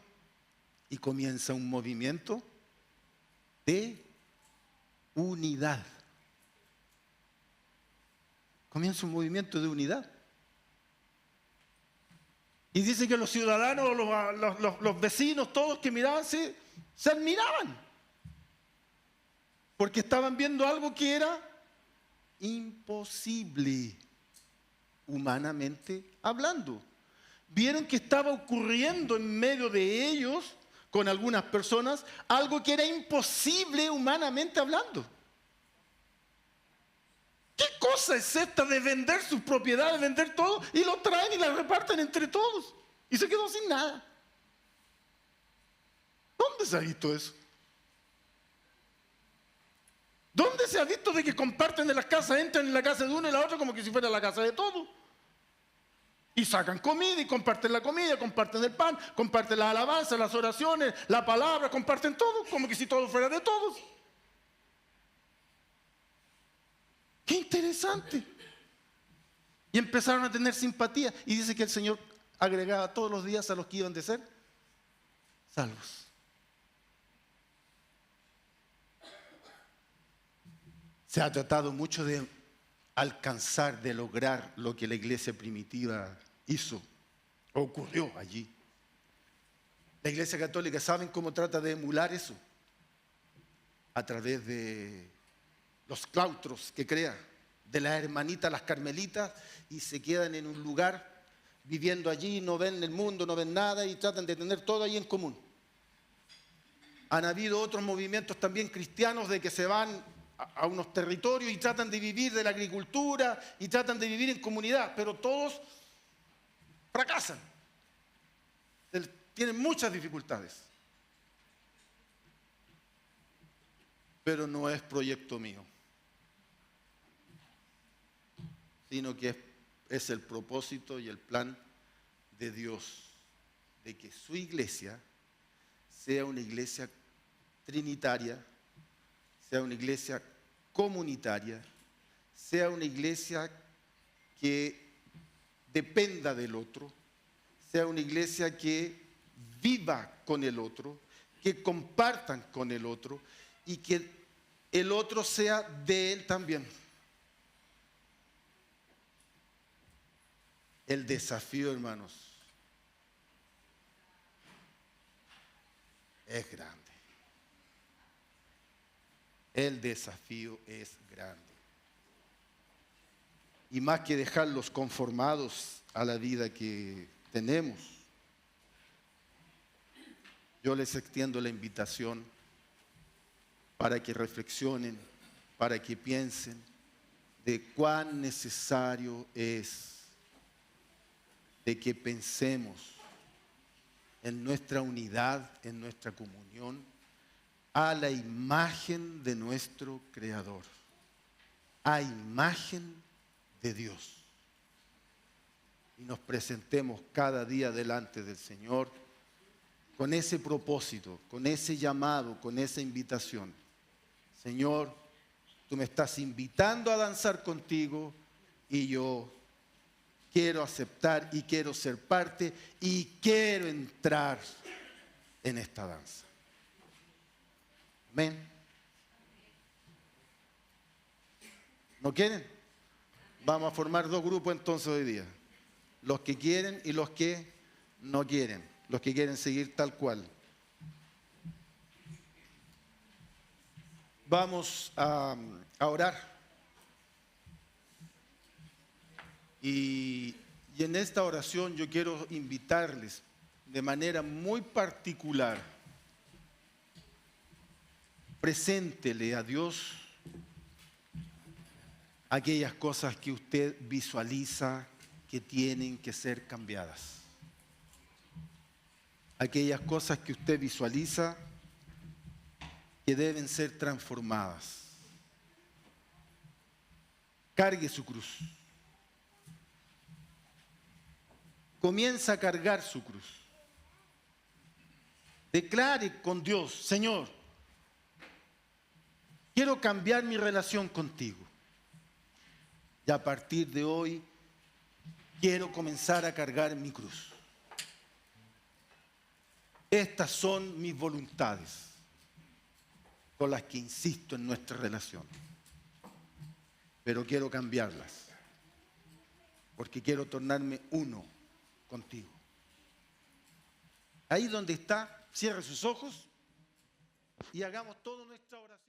y comienza un movimiento de unidad. Comienza un movimiento de unidad. Y dice que los ciudadanos, los vecinos, todos que miraban, se admiraban. Porque estaban viendo algo que era imposible, humanamente hablando. Vieron que estaba ocurriendo en medio de ellos, con algunas personas, algo que era imposible humanamente hablando. ¿Qué cosa es esta de vender sus propiedades, vender todo, y lo traen y la reparten entre todos? Y se quedó sin nada. ¿Dónde se ha visto eso? ¿Dónde se ha visto de que comparten de las casas, entran en la casa de uno y la otra como que si fuera la casa de todos? Y sacan comida y comparten la comida, comparten el pan, comparten las alabanzas, las oraciones, la palabra, comparten todo, como que si todo fuera de todos. ¡Qué interesante! Y empezaron a tener simpatía. Y dice que el Señor agregaba todos los días a los que iban de ser salvos. Se ha tratado mucho de alcanzar, de lograr lo que la iglesia primitiva hizo, ocurrió allí. La iglesia católica, ¿saben cómo trata de emular eso? A través de los claustros que crea, de las hermanitas, las carmelitas, y se quedan en un lugar viviendo allí, no ven el mundo, no ven nada y tratan de tener todo ahí en común. Han habido otros movimientos también cristianos de que se van a unos territorios y tratan de vivir de la agricultura y tratan de vivir en comunidad, pero todos fracasan. Tienen muchas dificultades. Pero no es proyecto mío, sino que es el propósito y el plan de Dios, de que su iglesia sea una iglesia trinitaria, sea una iglesia comunitaria, sea una iglesia que dependa del otro, sea una iglesia que viva con el otro, que compartan con el otro y que el otro sea de él también. El desafío, hermanos, es grande. El desafío es grande. Y más que dejarlos conformados a la vida que tenemos, yo les extiendo la invitación para que reflexionen, para que piensen de cuán necesario es de que pensemos en nuestra unidad, en nuestra comunión, a la imagen de nuestro Creador, a imagen de Dios. Y nos presentemos cada día delante del Señor con ese propósito, con ese llamado, con esa invitación. Señor, tú me estás invitando a danzar contigo y yo quiero aceptar y quiero ser parte y quiero entrar en esta danza. Amén. ¿No quieren? Vamos a formar dos grupos entonces hoy día. Los que quieren y los que no quieren. Los que quieren seguir tal cual. Vamos a orar. Y en esta oración yo quiero invitarles de manera muy particular. Preséntele a Dios aquellas cosas que usted visualiza que tienen que ser cambiadas. Aquellas cosas que usted visualiza que deben ser transformadas. Cargue su cruz. Comienza a cargar su cruz. Declare con Dios: Señor, quiero cambiar mi relación contigo. Y a partir de hoy quiero comenzar a cargar mi cruz. Estas son mis voluntades con las que insisto en nuestra relación. Pero quiero cambiarlas, porque quiero tornarme uno contigo. Ahí donde está, cierre sus ojos y hagamos toda nuestra oración.